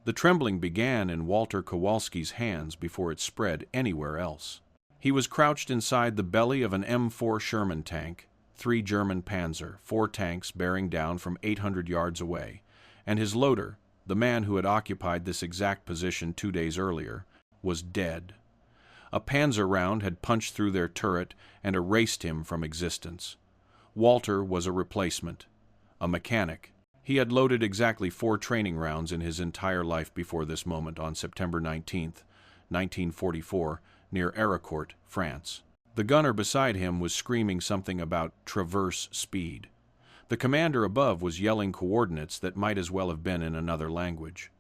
The trembling began in Walter Kowalski's hands before it spread anywhere else. He was crouched inside the belly of an M4 Sherman tank, 3 German Panzer, 4 tanks bearing down from 800 yards away, and his loader, the man who had occupied this exact position 2 days earlier, was dead. A Panzer round had punched through their turret and erased him from existence. Walter was a replacement, a mechanic. He had loaded exactly 4 training rounds in his entire life before this moment on September 19, 1944, near Arracourt, France. The gunner beside him was screaming something about traverse speed. The commander above was yelling coordinates that might as well have been in another language.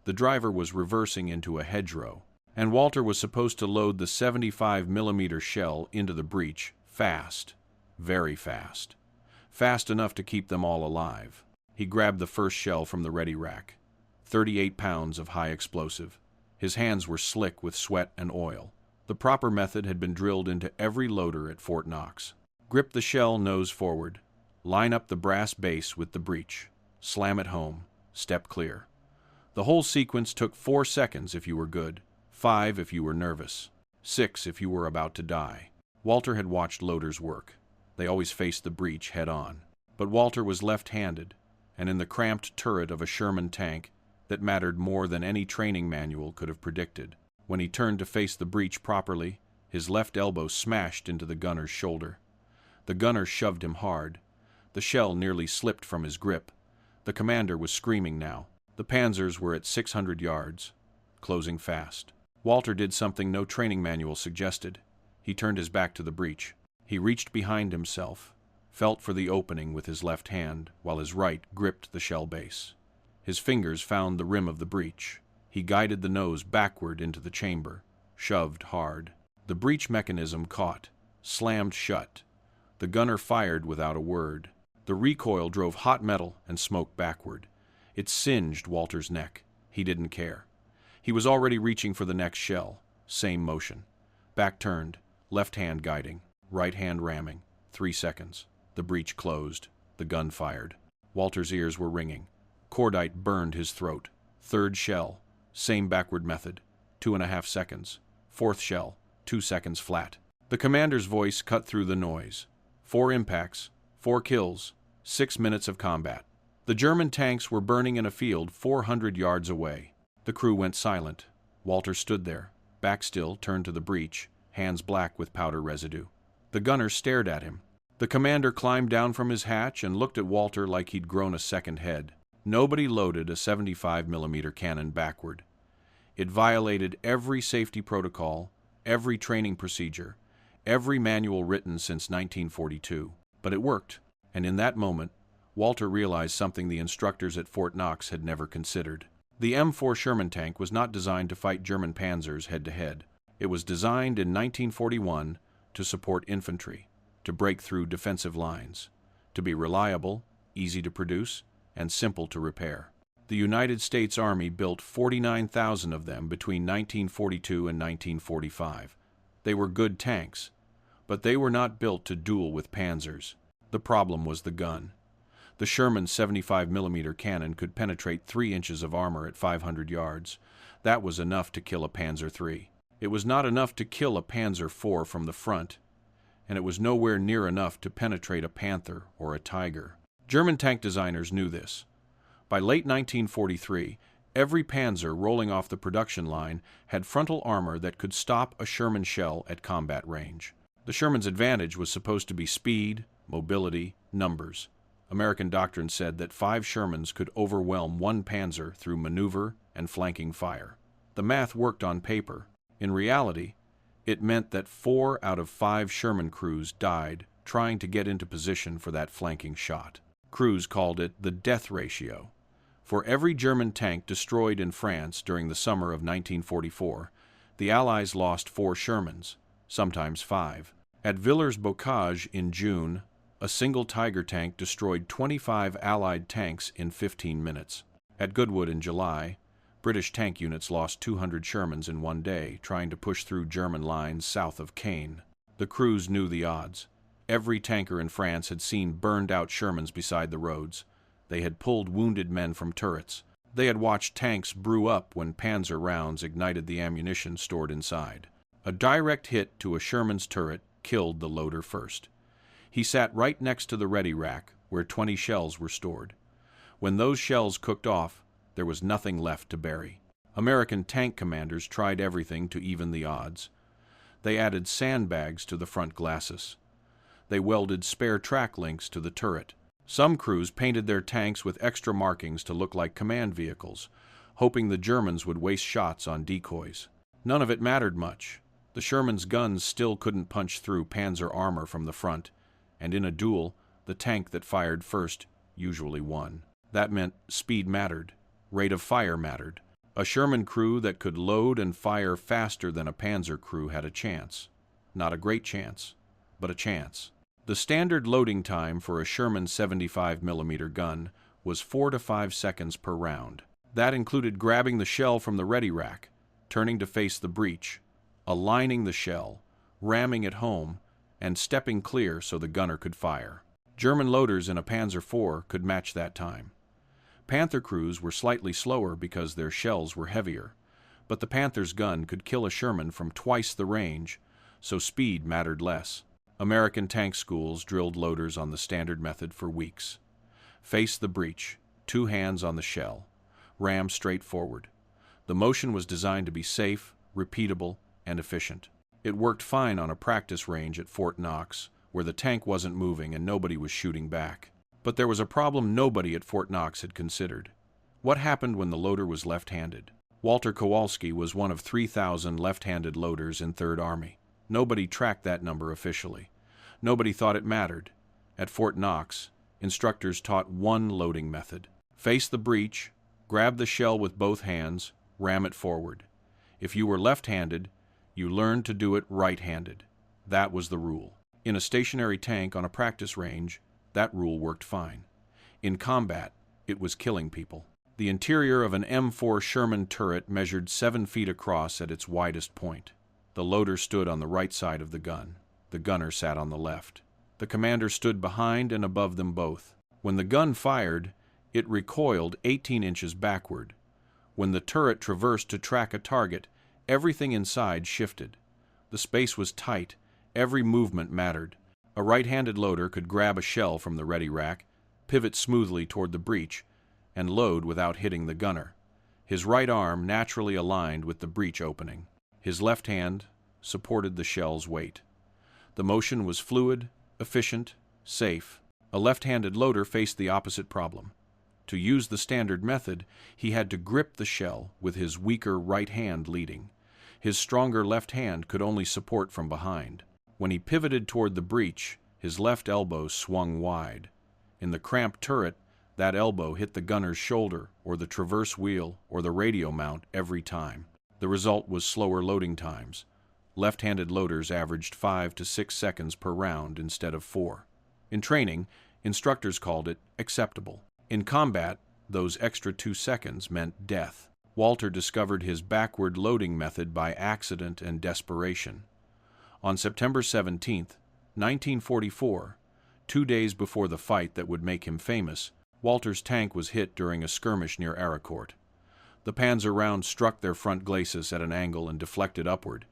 The driver was reversing into a hedgerow, and Walter was supposed to load the 75mm shell into the breech fast, very fast. Fast enough to keep them all alive. He grabbed the first shell from the ready rack. 38 pounds of high explosive. His hands were slick with sweat and oil. The proper method had been drilled into every loader at Fort Knox. Grip the shell nose forward. Line up the brass base with the breech. Slam it home. Step clear. The whole sequence took 4 seconds if you were good, 5 if you were nervous, 6 if you were about to die. Walter had watched loaders work. They always faced the breech head-on. But Walter was left-handed, and in the cramped turret of a Sherman tank that mattered more than any training manual could have predicted. When he turned to face the breech properly, his left elbow smashed into the gunner's shoulder. The gunner shoved him hard. The shell nearly slipped from his grip. The commander was screaming now. The Panzers were at 600 yards, closing fast. Walter did something no training manual suggested. He turned his back to the breech. He reached behind himself, felt for the opening with his left hand, while his right gripped the shell base. His fingers found the rim of the breech. He guided the nose backward into the chamber, shoved hard. The breech mechanism caught, slammed shut. The gunner fired without a word. The recoil drove hot metal and smoke backward. It singed Walter's neck. He didn't care. He was already reaching for the next shell. Same motion. Back turned, left hand guiding, right hand ramming. 3 seconds. The breech closed. The gun fired. Walter's ears were ringing. Cordite burned his throat. 3rd shell. Same backward method. 2.5 seconds. 4th shell. 2 seconds flat. The commander's voice cut through the noise. 4 impacts. 4 kills. 6 minutes of combat. The German tanks were burning in a field 400 yards away. The crew went silent. Walter stood there, back still, turned to the breech, hands black with powder residue. The gunner stared at him. The commander climbed down from his hatch and looked at Walter like he'd grown a second head. Nobody loaded a 75mm cannon backward. It violated every safety protocol, every training procedure, every manual written since 1942. But it worked, and in that moment, Walter realized something the instructors at Fort Knox had never considered. The M4 Sherman tank was not designed to fight German Panzers head-to-head. It was designed in 1941 to support infantry, to break through defensive lines, to be reliable, easy to produce, and simple to repair. The United States Army built 49,000 of them between 1942 and 1945. They were good tanks, but they were not built to duel with Panzers. The problem was the gun. The Sherman 75mm cannon could penetrate 3 inches of armor at 500 yards. That was enough to kill a Panzer III. It was not enough to kill a Panzer IV from the front, and it was nowhere near enough to penetrate a Panther or a Tiger. German tank designers knew this. By late 1943, every Panzer rolling off the production line had frontal armor that could stop a Sherman shell at combat range. The Sherman's advantage was supposed to be speed, mobility, numbers. American doctrine said that 5 Shermans could overwhelm 1 Panzer through maneuver and flanking fire. The math worked on paper. In reality, it meant that 4 out of 5 Sherman crews died trying to get into position for that flanking shot. Crews called it the death ratio. For every German tank destroyed in France during the summer of 1944, the Allies lost 4 Shermans, sometimes 5. At Villers-Bocage in June, a single Tiger tank destroyed 25 Allied tanks in 15 minutes. At Goodwood in July, British tank units lost 200 Shermans in 1 day trying to push through German lines south of Caen. The crews knew the odds. Every tanker in France had seen burned-out Shermans beside the roads. They had pulled wounded men from turrets. They had watched tanks brew up when Panzer rounds ignited the ammunition stored inside. A direct hit to a Sherman's turret killed the loader first. He sat right next to the ready rack, where 20 shells were stored. When those shells cooked off, there was nothing left to bury. American tank commanders tried everything to even the odds. They added sandbags to the front glacis. They welded spare track links to the turret. Some crews painted their tanks with extra markings to look like command vehicles, hoping the Germans would waste shots on decoys. None of it mattered much. The Sherman's guns still couldn't punch through Panzer armor from the front, and in a duel, the tank that fired first usually won. That meant speed mattered, rate of fire mattered. A Sherman crew that could load and fire faster than a Panzer crew had a chance. Not a great chance, but a chance. The standard loading time for a Sherman 75mm gun was 4 to 5 seconds per round. That included grabbing the shell from the ready rack, turning to face the breech, aligning the shell, ramming it home, and stepping clear so the gunner could fire. German loaders in a Panzer IV could match that time. Panther crews were slightly slower because their shells were heavier, but the Panther's gun could kill a Sherman from twice the range, so speed mattered less. American tank schools drilled loaders on the standard method for weeks. Face the breech, 2 hands on the shell, ram straight forward. The motion was designed to be safe, repeatable, and efficient. It worked fine on a practice range at Fort Knox, where the tank wasn't moving and nobody was shooting back. But there was a problem nobody at Fort Knox had considered. What happened when the loader was left-handed? Walter Kowalski was one of 3,000 left-handed loaders in 3rd Army. Nobody tracked that number officially. Nobody thought it mattered. At Fort Knox, instructors taught one loading method. Face the breech, grab the shell with both hands, ram it forward. If you were left-handed, you learned to do it right-handed. That was the rule. In a stationary tank on a practice range, that rule worked fine. In combat, it was killing people. The interior of an M4 Sherman turret measured 7 feet across at its widest point. The loader stood on the right side of the gun. The gunner sat on the left. The commander stood behind and above them both. When the gun fired, it recoiled 18 inches backward. When the turret traversed to track a target, everything inside shifted. The space was tight. Every movement mattered. A right-handed loader could grab a shell from the ready rack, pivot smoothly toward the breech, and load without hitting the gunner. His right arm naturally aligned with the breech opening. His left hand supported the shell's weight. The motion was fluid, efficient, safe. A left-handed loader faced the opposite problem. To use the standard method, he had to grip the shell with his weaker right hand leading. His stronger left hand could only support from behind. When he pivoted toward the breech, his left elbow swung wide. In the cramped turret, that elbow hit the gunner's shoulder or the traverse wheel or the radio mount every time. The result was slower loading times. Left-handed loaders averaged 5 to 6 seconds per round instead of 4. In training, instructors called it acceptable. In combat, those extra 2 seconds meant death. Walter discovered his backward loading method by accident and desperation. On September 17, 1944, 2 days before the fight that would make him famous, Walter's tank was hit during a skirmish near Arracourt. The Panzer round struck their front glacis at an angle and deflected upward.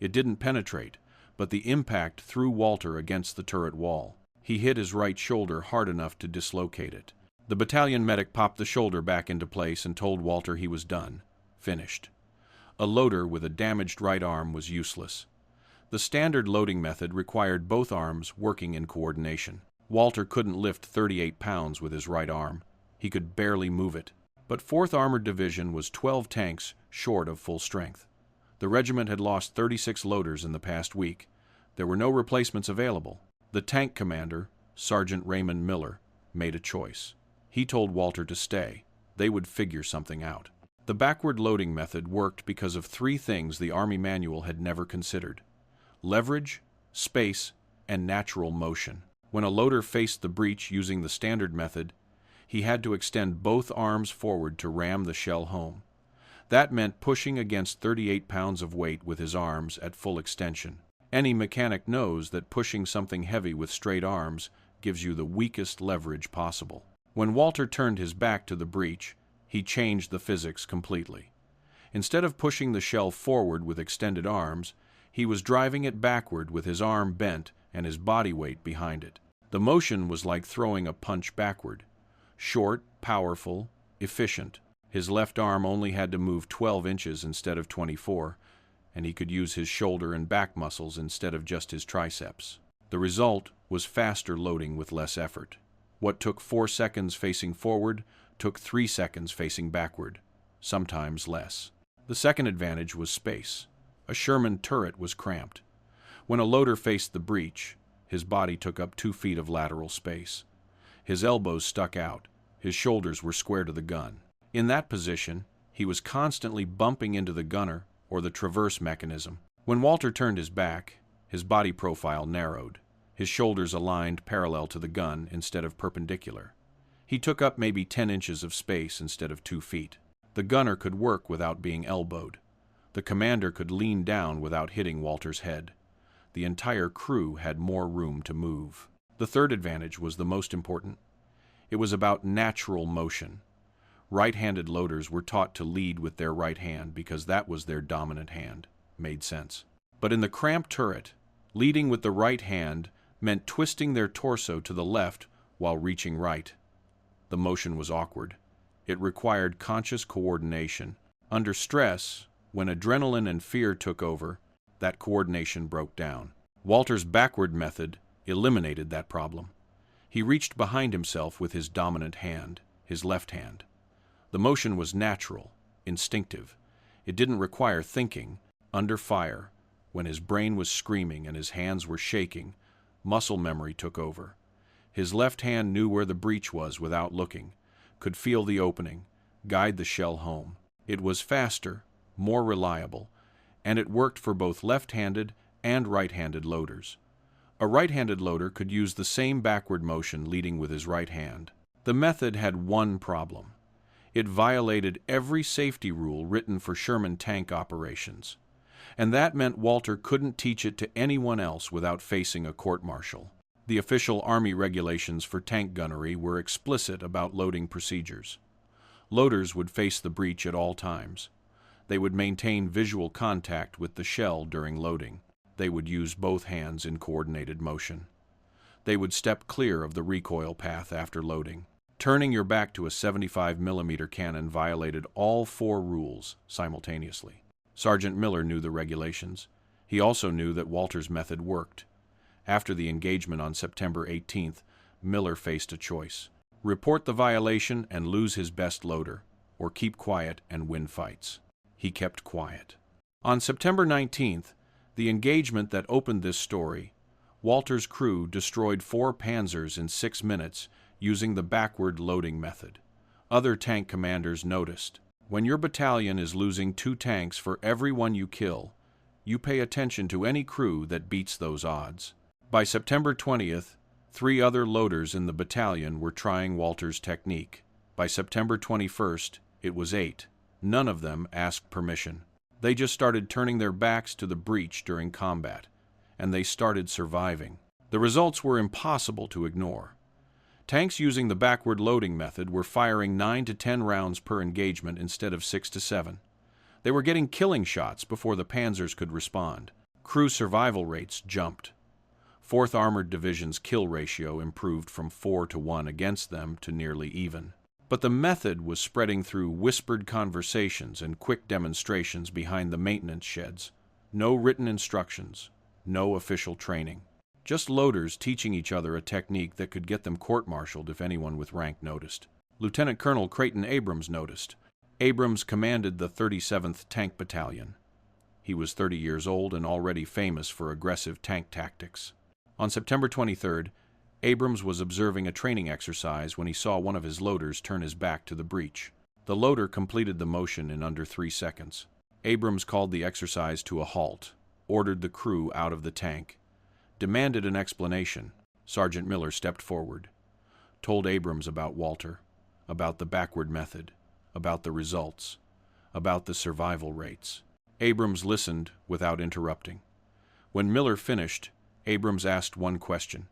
It didn't penetrate, but the impact threw Walter against the turret wall. He hit his right shoulder hard enough to dislocate it. The battalion medic popped the shoulder back into place and told Walter he was done, finished. A loader with a damaged right arm was useless. The standard loading method required both arms working in coordination. Walter couldn't lift 38 pounds with his right arm. He could barely move it. But 4th Armored Division was 12 tanks short of full strength. The regiment had lost 36 loaders in the past week. There were no replacements available. The tank commander, Sergeant Raymond Miller, made a choice. He told Walter to stay. They would figure something out. The backward loading method worked because of 3 things the Army manual had never considered: leverage, space, and natural motion. When a loader faced the breech using the standard method, he had to extend both arms forward to ram the shell home. That meant pushing against 38 pounds of weight with his arms at full extension. Any mechanic knows that pushing something heavy with straight arms gives you the weakest leverage possible. When Walter turned his back to the breech, He changed the physics completely. Instead of pushing the shell forward with extended arms, he was driving it backward with his arm bent and his body weight behind it. The motion was like throwing a punch backward. Short, powerful, efficient. His left arm only had to move 12 inches instead of 24, and he could use his shoulder and back muscles instead of just his triceps. The result was faster loading with less effort. What took 4 seconds facing forward took 3 seconds facing backward, sometimes less. The second advantage was space. A Sherman turret was cramped. When a loader faced the breech, his body took up 2 feet of lateral space. His elbows stuck out. His shoulders were square to the gun. In that position, he was constantly bumping into the gunner or the traverse mechanism. When Walter turned his back, his body profile narrowed. His shoulders aligned parallel to the gun instead of perpendicular. He took up maybe 10 inches of space instead of 2 feet. The gunner could work without being elbowed. The commander could lean down without hitting Walter's head. The entire crew had more room to move. The third advantage was the most important. It was about natural motion. Right-handed loaders were taught to lead with their right hand because that was their dominant hand. Made sense. But in the cramped turret, leading with the right hand meant twisting their torso to the left while reaching right. The motion was awkward. It required conscious coordination. Under stress, when adrenaline and fear took over, that coordination broke down. Walter's backward method eliminated that problem. He reached behind himself with his dominant hand, his left hand. The motion was natural, instinctive. It didn't require thinking. Under fire, when his brain was screaming and his hands were shaking, muscle memory took over. His left hand knew where the breech was without looking, could feel the opening, guide the shell home. It was faster, more reliable, and it worked for both left-handed and right-handed loaders. A right-handed loader could use the same backward motion leading with his right hand. The method had one problem. It violated every safety rule written for Sherman tank operations, and that meant Walter couldn't teach it to anyone else without facing a court-martial. The official Army regulations for tank gunnery were explicit about loading procedures. Loaders would face the breech at all times. They would maintain visual contact with the shell during loading. They would use both hands in coordinated motion. They would step clear of the recoil path after loading. Turning your back to a 75mm cannon violated all 4 rules simultaneously. Sergeant Miller knew the regulations. He also knew that Walter's method worked. After the engagement on September 18th, Miller faced a choice: report the violation and lose his best loader, or keep quiet and win fights. He kept quiet. On September 19th, the engagement that opened this story, Walter's crew destroyed 4 Panzers in 6 minutes using the backward loading method. Other tank commanders noticed. When your battalion is losing 2 tanks for every one you kill, you pay attention to any crew that beats those odds. By September 20th, 3 other loaders in the battalion were trying Walter's technique. By September 21st, it was 8. None of them asked permission. They just started turning their backs to the breech during combat, and they started surviving. The results were impossible to ignore. Tanks using the backward loading method were firing 9 to 10 rounds per engagement instead of 6 to 7. They were getting killing shots before the Panzers could respond. Crew survival rates jumped. 4th Armored Division's kill ratio improved from 4 to 1 against them to nearly even. But the method was spreading through whispered conversations and quick demonstrations behind the maintenance sheds. No written instructions, no official training. Just loaders teaching each other a technique that could get them court-martialed if anyone with rank noticed. Lieutenant Colonel Creighton Abrams noticed. Abrams commanded the 37th Tank Battalion. He was 30 years old and already famous for aggressive tank tactics. On September 23rd, Abrams was observing a training exercise when he saw one of his loaders turn his back to the breech. The loader completed the motion in under 3 seconds. Abrams called the exercise to a halt, ordered the crew out of the tank, demanded an explanation. Sergeant Miller stepped forward, told Abrams about Walter, about the backward method, about the results, about the survival rates. Abrams listened without interrupting. When Miller finished, Abrams asked one question: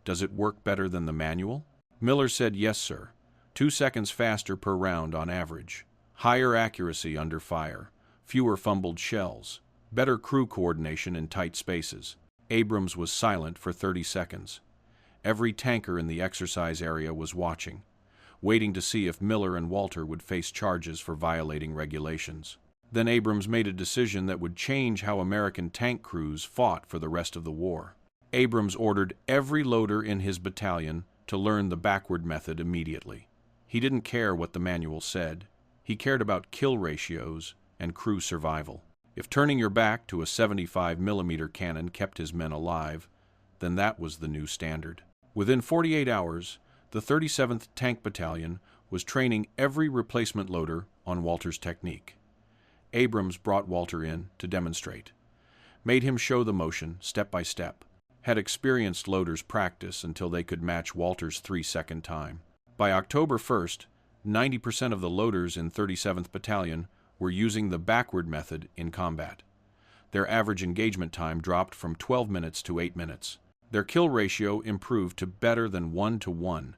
"Does it work better than the manual?" Miller said, "Yes, sir. 2 seconds faster per round on average, higher accuracy under fire, fewer fumbled shells, better crew coordination in tight spaces. Abrams was silent for 30 seconds. Every tanker in the exercise area was watching, waiting to see if Miller and Walter would face charges for violating regulations. Then Abrams made a decision that would change how American tank crews fought for the rest of the war. Abrams ordered every loader in his battalion to learn the backward method immediately. He didn't care what the manual said. He cared about kill ratios and crew survival. If turning your back to a 75mm cannon kept his men alive, then that was the new standard. Within 48 hours, the 37th Tank Battalion was training every replacement loader on Walter's technique. Abrams brought Walter in to demonstrate, made him show the motion step by step, had experienced loaders practice until they could match Walter's 3-second time. By October 1st, 90% of the loaders in 37th Battalion were using the backward method in combat. Their average engagement time dropped from 12 minutes to 8 minutes. Their kill ratio improved to better than 1-to-1.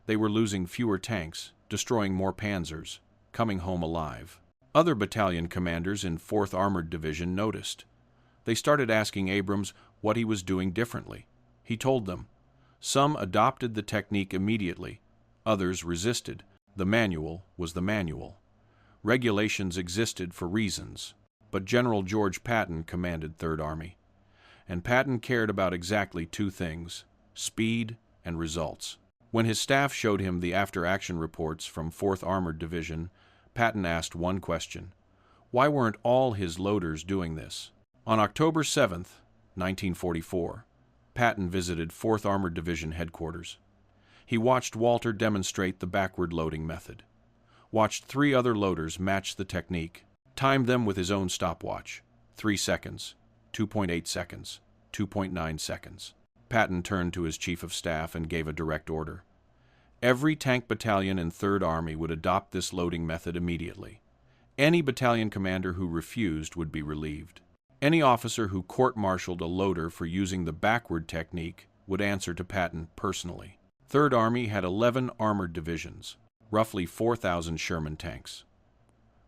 They were losing fewer tanks, destroying more Panzers, coming home alive. Other battalion commanders in 4th Armored Division noticed. They started asking Abrams what he was doing differently. He told them. Some adopted the technique immediately. Others resisted. The manual was the manual. Regulations existed for reasons, but General George Patton commanded 3rd Army. And Patton cared about exactly 2 things: speed and results. When his staff showed him the after-action reports from 4th Armored Division, Patton asked one question: why weren't all his loaders doing this? On October 7th, 1944, Patton visited 4th Armored Division headquarters. He watched Walter demonstrate the backward loading method, watched 3 other loaders match the technique, timed them with his own stopwatch: 3 seconds, 2.8 seconds, 2.9 seconds. Patton turned to his chief of staff and gave a direct order. Every tank battalion in 3rd Army would adopt this loading method immediately. Any battalion commander who refused would be relieved. Any officer who court-martialed a loader for using the backward technique would answer to Patton personally. 3rd Army had 11 armored divisions, roughly 4,000 Sherman tanks.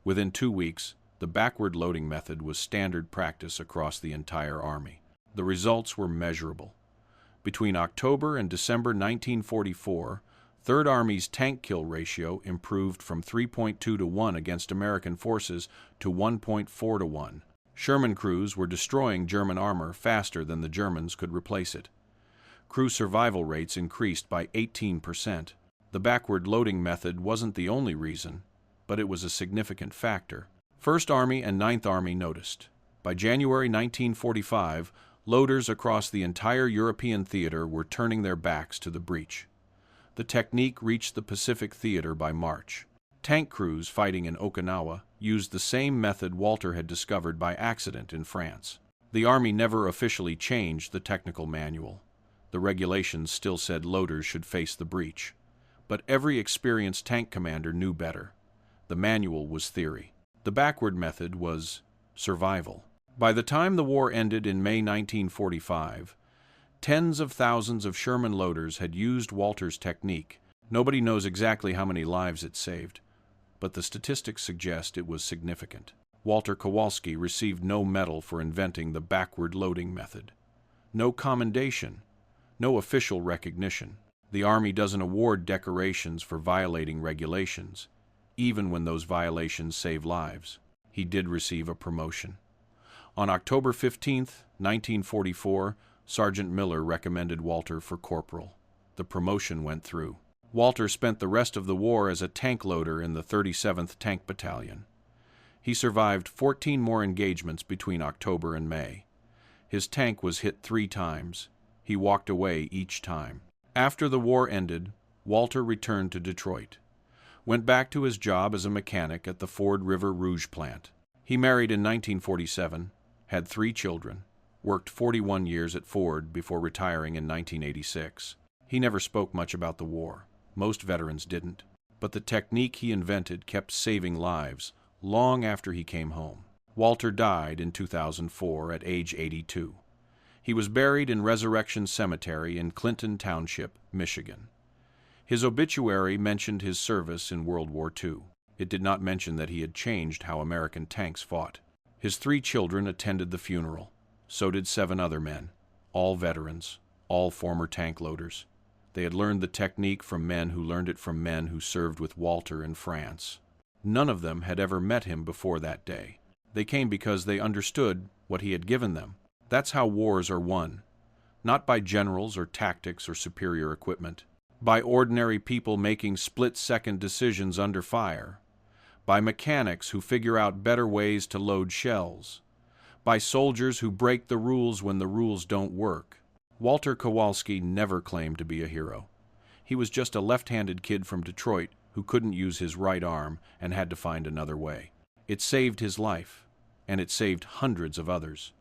Within 2 weeks, the backward loading method was standard practice across the entire Army. The results were measurable. Between October and December 1944, 3rd Army's tank kill ratio improved from 3.2-to-1 against American forces to 1.4-to-1. Sherman crews were destroying German armor faster than the Germans could replace it. Crew survival rates increased by 18%. The backward loading method wasn't the only reason, but it was a significant factor. 1st Army and 9th Army noticed. By January 1945, loaders across the entire European theater were turning their backs to the breech. The technique reached the Pacific theater by March. Tank crews fighting in Okinawa used the same method Walter had discovered by accident in France. The Army never officially changed the technical manual. The regulations still said loaders should face the breech. But every experienced tank commander knew better. The manual was theory. The backward method was survival. By the time the war ended in May 1945, tens of thousands of Sherman loaders had used Walter's technique. Nobody knows exactly how many lives it saved, but the statistics suggest it was significant. Walter Kowalski received no medal for inventing the backward loading method. No commendation, no official recognition. The Army doesn't award decorations for violating regulations, even when those violations save lives. He did receive a promotion. On October 15, 1944, Sergeant Miller recommended Walter for corporal. The promotion went through. Walter spent the rest of the war as a tank loader in the 37th Tank Battalion. He survived 14 more engagements between October and May. His tank was hit 3 times. He walked away each time. After the war ended, Walter returned to Detroit, went back to his job as a mechanic at the Ford River Rouge plant. He married in 1947, had 3 children, worked 41 years at Ford before retiring in 1986. He never spoke much about the war. Most veterans didn't. But the technique he invented kept saving lives long after he came home. Walter died in 2004 at age 82. He was buried in Resurrection Cemetery in Clinton Township, Michigan. His obituary mentioned his service in World War II. It did not mention that he had changed how American tanks fought. His 3 children attended the funeral. So did 7 other men, all veterans, all former tank loaders. They had learned the technique from men who learned it from men who served with Walter in France. None of them had ever met him before that day. They came because they understood what he had given them. That's how wars are won. Not by generals or tactics or superior equipment. By ordinary people making split-second decisions under fire. By mechanics who figure out better ways to load shells. By soldiers who break the rules when the rules don't work. Walter Kowalski never claimed to be a hero. He was just a left-handed kid from Detroit who couldn't use his right arm and had to find another way. It saved his life, and it saved hundreds of others.